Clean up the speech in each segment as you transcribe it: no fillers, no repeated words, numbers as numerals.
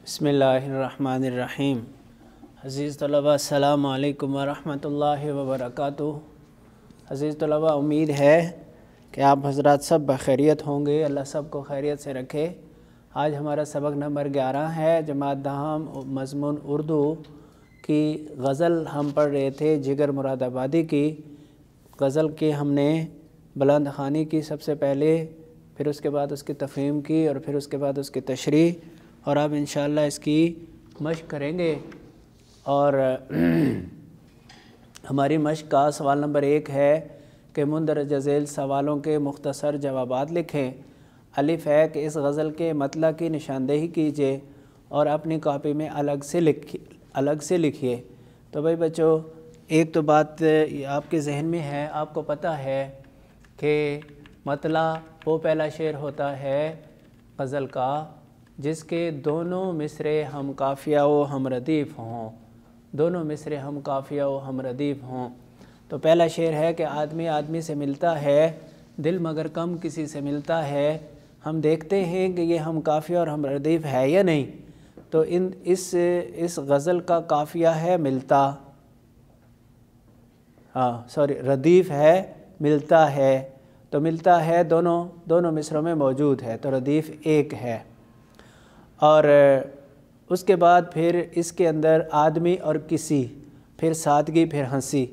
بسم اللہ الرحمن الرحیم۔ عزیز طلبہ السلام علیکم ورحمۃ اللہ وبرکاتہ۔ عزیز طلبہ، امید ہے کہ آپ حضرات سب بخیریت ہوں گے، اللہ سب کو خیریت سے رکھے۔ آج ہمارا سبق نمبر 11 ہے، جماعت دہم مضمون اردو کی غزل ہم پڑھ رہے تھے، جگر مراد آبادی کی غزل کی ہم نے بلند خوانی کی سب سے پہلے، پھر اس کے بعد اس کی تفہیم کی اور پھر اس کے بعد اس کی تشریح، اور اب انشاءاللہ اس کی مشق کریں گے۔ اور ہماری مشق کا سوال نمبر 1 ہے کہ مندرجہ ذیل سوالوں کے مختصر جوابات لکھیں۔ الف ہے کہ اس غزل کے مطلع کی نشاندہی کیجیے اور اپنی کاپی میں الگ سے لکھیے۔ تو بھائی بچوں، ایک تو بات آپ کے ذہن میں ہے، آپ کو پتہ ہے کہ مطلع وہ پہلا شعر ہوتا ہے غزل کا جس کے دونوں مصرے ہم قافیہ و ہم ردیف ہوں، دونوں مصرے ہم قافیہ و ہم ردیف ہوں۔ تو پہلا شعر ہے کہ آدمی آدمی سے ملتا ہے، دل مگر کم کسی سے ملتا ہے۔ ہم دیکھتے ہیں کہ یہ ہم قافیہ اور ہم ردیف ہے یا نہیں۔ تو اس غزل کا قافیہ ہے ملتا، ردیف ہے ملتا ہے، تو ملتا ہے دونوں مصروں میں موجود ہے، تو ردیف ایک ہے۔ اور اس کے بعد پھر اس کے اندر آدمی اور کسی، پھر سادگی، پھر ہنسی۔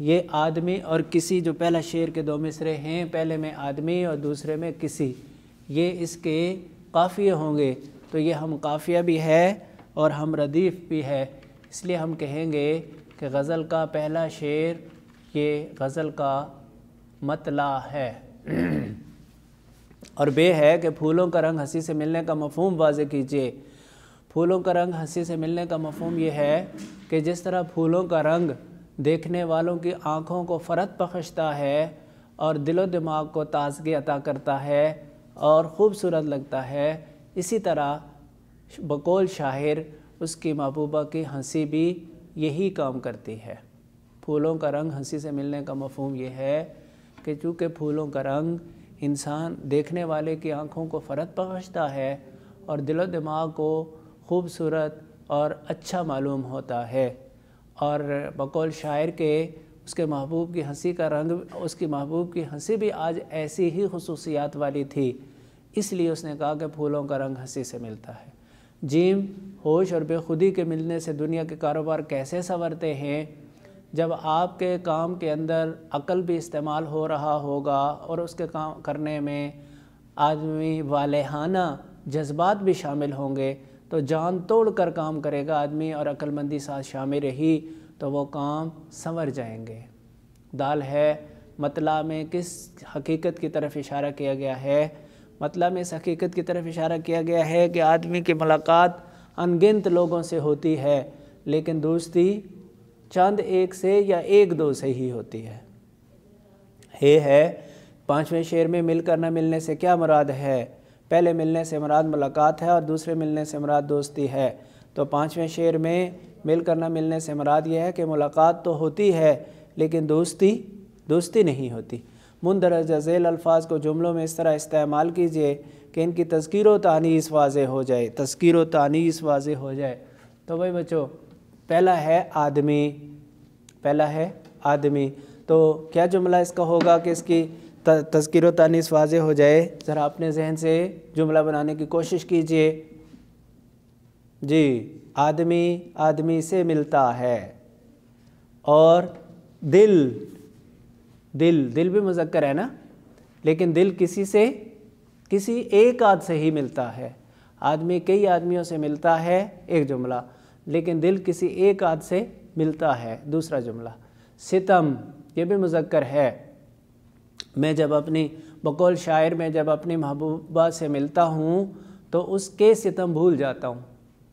یہ آدمی اور کسی جو پہلا شعر کے 2 مصرے ہیں، پہلے میں آدمی اور دوسرے میں کسی، یہ اس کے قافیے ہوں گے۔ تو یہ ہم قافیہ بھی ہے اور ہم ردیف بھی ہے، اس لیے ہم کہیں گے کہ غزل کا پہلا شعر یہ غزل کا مطلع ہے۔ اور بے ہے کہ پھولوں کا رنگ ہنسی سے ملنے کا مفہوم واضح کیجیے۔ پھولوں کا رنگ ہنسی سے ملنے کا مفہوم یہ ہے کہ جس طرح پھولوں کا رنگ دیکھنے والوں کی آنکھوں کو فرحت بخشتا ہے اور دل و دماغ کو تازگی عطا کرتا ہے اور خوبصورت لگتا ہے، اسی طرح بقول شاعر اس کی محبوبہ کی ہنسی بھی یہی کام کرتی ہے۔ پھولوں کا رنگ ہنسی سے ملنے کا مفہوم یہ ہے کہ چونکہ پھولوں کا رنگ انسان دیکھنے والے کی آنکھوں کو فرحت بخشتا ہے اور دل و دماغ کو خوبصورت اور اچھا معلوم ہوتا ہے، اور بقول شاعر کے اس کے محبوب کی ہنسی کا رنگ، اس کی محبوب کی ہنسی بھی آج ایسی ہی خصوصیات والی تھی، اس لیے اس نے کہا کہ پھولوں کا رنگ ہنسی سے ملتا ہے۔ جیم، ہوش اور بے خودی کے ملنے سے دنیا کے کاروبار کیسے سنورتے ہیں؟ جب آپ کے کام کے اندر عقل بھی استعمال ہو رہا ہوگا اور اس کے کام کرنے میں آدمی والہانہ جذبات بھی شامل ہوں گے، تو جان توڑ کر کام کرے گا آدمی اور عقل مندی ساتھ شامل رہی تو وہ کام سنور جائیں گے۔ دال ہے، مطلع میں کس حقیقت کی طرف اشارہ کیا گیا ہے؟ مطلع میں اس حقیقت کی طرف اشارہ کیا گیا ہے کہ آدمی کی ملاقات ان گنت لوگوں سے ہوتی ہے، لیکن دوستی چند ایک سے یا 1-2 سے ہی ہوتی ہے۔ ہے 5ویں شعر میں مل کر نہ ملنے سے کیا مراد ہے؟ پہلے ملنے سے مراد ملاقات ہے اور دوسرے ملنے سے مراد دوستی ہے۔ تو 5ویں شعر میں مل کر نہ ملنے سے مراد یہ ہے کہ ملاقات تو ہوتی ہے لیکن دوستی نہیں ہوتی۔ مندرجہ ذیل الفاظ کو جملوں میں اس طرح استعمال کیجیے کہ ان کی تذکیر و تانیث واضح ہو جائے، تذکیر و تانیث واضح ہو جائے۔ تو بھائی بچوں، پہلا ہے آدمی، تو کیا جملہ اس کا ہوگا کہ اس کی تذکیر و تانیث واضح ہو جائے؟ ذرا اپنے ذہن سے جملہ بنانے کی کوشش کیجئے۔ جی، آدمی سے ملتا ہے، اور دل بھی مذکر ہے نا، لیکن دل کسی ایک آدھ سے ہی ملتا ہے۔ آدمی کئی آدمیوں سے ملتا ہے، ایک جملہ، لیکن دل کسی ایک آدھ سے ملتا ہے، دوسرا جملہ۔ ستم، یہ بھی مذکر ہے۔ میں جب بقول شاعر میں جب اپنی محبوبہ سے ملتا ہوں تو اس کے ستم بھول جاتا ہوں۔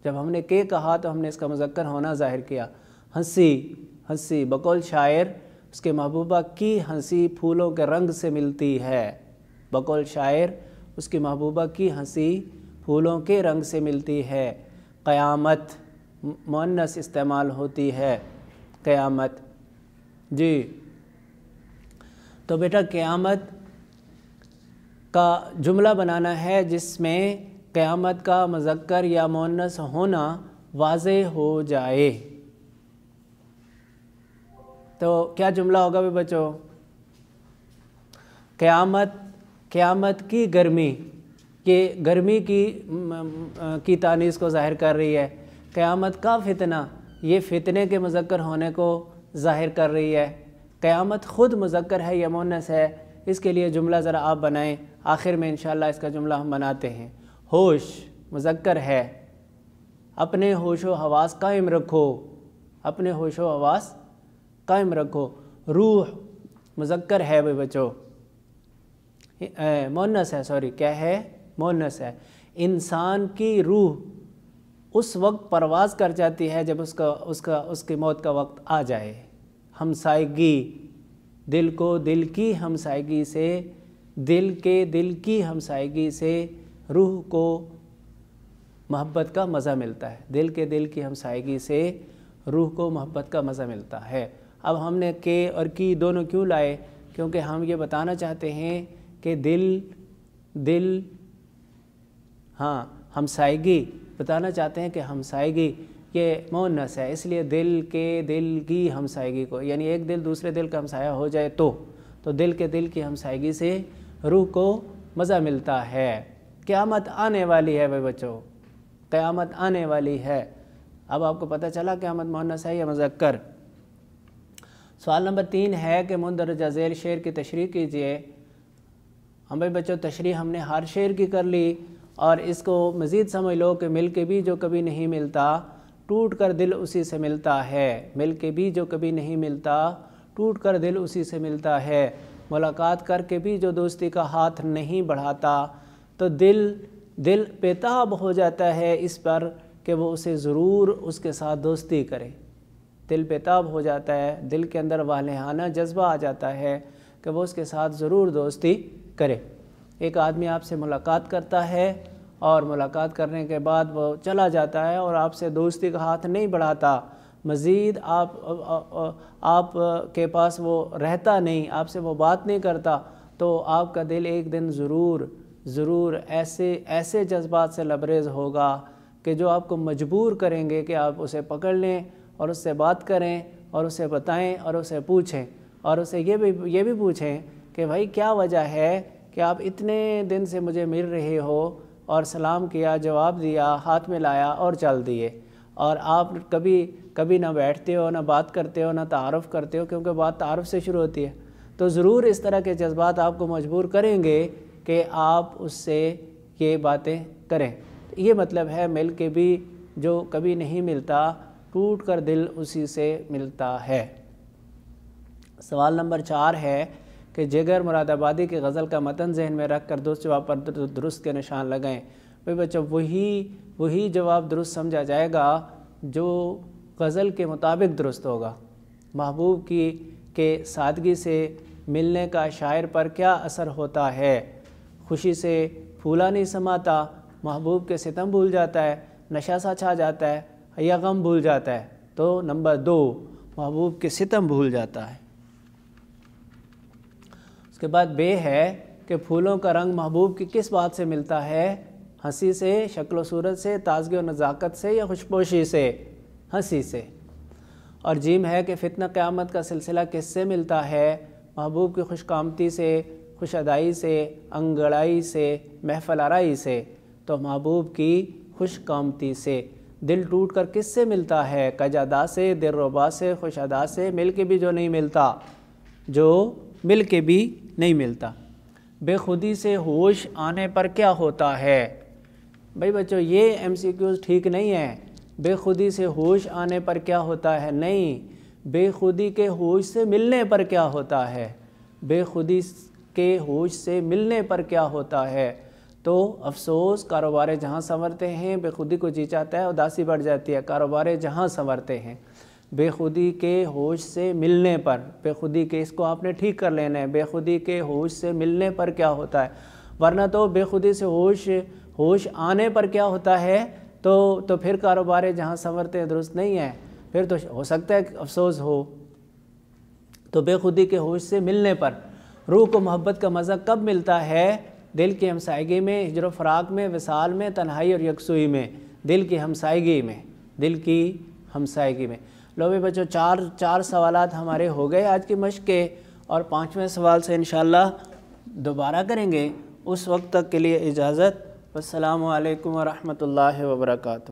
جب ہم نے کہ کہا تو ہم نے اس کا مذکر ہونا ظاہر کیا۔ ہنسی، بقول شاعر اس کے محبوبہ کی ہنسی پھولوں کے رنگ سے ملتی ہے۔ بقول شاعر اس کی محبوبہ کی ہنسی پھولوں کے رنگ سے ملتی ہے۔ قیامت، مؤنث استعمال ہوتی ہے، قیامت۔ جی، تو بیٹا قیامت کا جملہ بنانا ہے جس میں قیامت کا مذکر یا مؤنث ہونا واضح ہو جائے۔ تو کیا جملہ ہوگا بھی بچوں؟ قیامت کی گرمی، کہ گرمی کی تانیث کو ظاہر کر رہی ہے۔ قیامت کا فتنہ، یہ فتنے کے مذکر ہونے کو ظاہر کر رہی ہے۔ قیامت خود مذکر ہے یا مؤنث ہے، اس کے لیے جملہ ذرا آپ بنائیں، آخر میں انشاءاللہ اس کا جملہ ہم بناتے ہیں۔ ہوش مذکر ہے، اپنے ہوش و حواس قائم رکھو، اپنے ہوش و حواس قائم رکھو۔ روح مذکر ہے بھائی بچوں، مؤنث ہے، سوری کیا ہے؟ مؤنث ہے۔ انسان کی روح اس وقت پرواز کر جاتی ہے جب اس کی موت کا وقت آ جائے۔ ہمسائیگی، دل کو دل کی ہمسائیگی سے، دل کی ہمسائیگی سے روح کو محبت کا مزہ ملتا ہے۔ دل کی ہمسائیگی سے روح کو محبت کا مزہ ملتا ہے۔ اب ہم نے کے اور کی دونوں کیوں لائے؟ کیونکہ ہم یہ بتانا چاہتے ہیں کہ ہمسائیگی بتانا چاہتے ہیں کہ ہمسائیگی یہ مؤنث ہے، اس لیے دل کی ہمسائیگی کو، یعنی ایک دل دوسرے دل کا ہمسایہ ہو جائے تو دل کی ہمسائیگی سے روح کو مزہ ملتا ہے۔ قیامت آنے والی ہے بھائی بچوں، قیامت آنے والی ہے۔ اب آپ کو پتہ چلا قیامت مؤنث ہے یا مذکر۔ سوال نمبر 3 ہے کہ مندرجہ ذیل شعر کی تشریح کیجئے۔ ہم بھائی بچوں تشریح ہم نے ہر شعر کی کر لی، اور اس کو مزید سمجھ لو کہ مل کے بھی جو کبھی نہیں ملتا ٹوٹ کر دل اسی سے ملتا ہے۔ مل کے بھی جو کبھی نہیں ملتا ٹوٹ کر دل اسی سے ملتا ہے۔ ملاقات کر کے بھی جو دوستی کا ہاتھ نہیں بڑھاتا تو دل بےتاب ہو جاتا ہے اس پر کہ وہ اسے ضرور اس کے ساتھ دوستی کرے۔ دل بےتاب ہو جاتا ہے، دل کے اندر والہانہ جذبہ آ جاتا ہے کہ وہ اس کے ساتھ ضرور دوستی کرے۔ ایک آدمی آپ سے ملاقات کرتا ہے اور ملاقات کرنے کے بعد وہ چلا جاتا ہے اور آپ سے دوستی کا ہاتھ نہیں بڑھاتا، مزید آپ کے پاس وہ رہتا نہیں، آپ سے وہ بات نہیں کرتا، تو آپ کا دل ایک دن ضرور ایسے جذبات سے لبریز ہوگا کہ جو آپ کو مجبور کریں گے کہ آپ اسے پکڑ لیں اور اس سے بات کریں اور اسے بتائیں اور اسے پوچھیں، اور اسے یہ بھی پوچھیں کہ بھائی کیا وجہ ہے کہ آپ اتنے دن سے مجھے مل رہے ہو، اور سلام کیا، جواب دیا، ہاتھ میں لایا اور چل دیے، اور آپ کبھی نہ بیٹھتے ہو، نہ بات کرتے ہو، نہ تعارف کرتے ہو، کیونکہ بات تعارف سے شروع ہوتی ہے۔ تو ضرور اس طرح کے جذبات آپ کو مجبور کریں گے کہ آپ اس سے یہ باتیں کریں۔ یہ مطلب ہے مل کے بھی جو کبھی نہیں ملتا ٹوٹ کر دل اسی سے ملتا ہے۔ سوال نمبر 4 ہے کہ جگر مراد آبادی کی غزل کا متن ذہن میں رکھ کر درست جواب پر درست کے نشان لگائیں۔ بھائی بچوں وہی جواب درست سمجھا جائے گا جو غزل کے مطابق درست ہوگا۔ محبوب کے سادگی سے ملنے کا شاعر پر کیا اثر ہوتا ہے؟ خوشی سے پھولا نہیں سماتا، محبوب کے ستم بھول جاتا ہے، نشہ سا چھا جاتا ہے، یا غم بھول جاتا ہے؟ تو نمبر 2 محبوب کے ستم بھول جاتا ہے۔ اس کے بعد بے ہے کہ پھولوں کا رنگ محبوب کی کس بات سے ملتا ہے؟ ہنسی سے، شکل و صورت سے، تازگی و نزاکت سے، یا خوشپوشی سے؟ ہنسی سے۔ اور جیم ہے کہ فتنہ قیامت کا سلسلہ کس سے ملتا ہے؟ محبوب کی خوش قامتی سے، خوش ادائی سے، انگڑائی سے، محفل آرائی سے؟ تو محبوب کی خوش قامتی سے۔ دل ٹوٹ کر کس سے ملتا ہے؟ کجادا سے، دل ربا سے، خوش ادا سے، مل کے بھی جو نہیں ملتا۔ بے خودی سے ہوش آنے پر کیا ہوتا ہے؟ بھائی بچوں یہ MCQs ٹھیک نہیں ہے۔ بے خودی سے ہوش آنے پر کیا ہوتا ہے نہیں، بے خودی کے ہوش سے ملنے پر کیا ہوتا ہے؟ بے خودی کے ہوش سے ملنے پر کیا ہوتا ہے؟ تو افسوس کاروبار جہاں سنورتے ہیں، بے خودی کو جی چاہتا ہے، اداسی بڑھ جاتی ہے۔ کاروبار جہاں سنورتے ہیں، بے خودی کے ہوش سے ملنے پر، بے خودی کے، اس کو آپ نے ٹھیک کر لینا ہے، بے خودی کے ہوش سے ملنے پر کیا ہوتا ہے، ورنہ تو بے خودی سے ہوش آنے پر کیا ہوتا ہے تو پھر کاروبار جہاں سنورتے ہیں درست نہیں ہے، پھر تو ہو سکتا ہے کہ افسوس ہو۔ تو بے خودی کے ہوش سے ملنے پر روح کو محبت کا مزہ کب ملتا ہے؟ دل کی ہمسائیگی میں، ہجر و فراق میں، وصال میں، تنہائی اور یکسوئی میں، دل کی ہمسائیگی میں، دل کی ہمسائیگی میں۔ لو بھی بچوں، چار سوالات ہمارے ہو گئے آج کی مشق کے، اور 5ویں سوال سے انشاءاللہ دوبارہ کریں گے۔ اس وقت تک کے لیے اجازت۔ والسلام علیکم ورحمۃ اللہ وبرکاتہ۔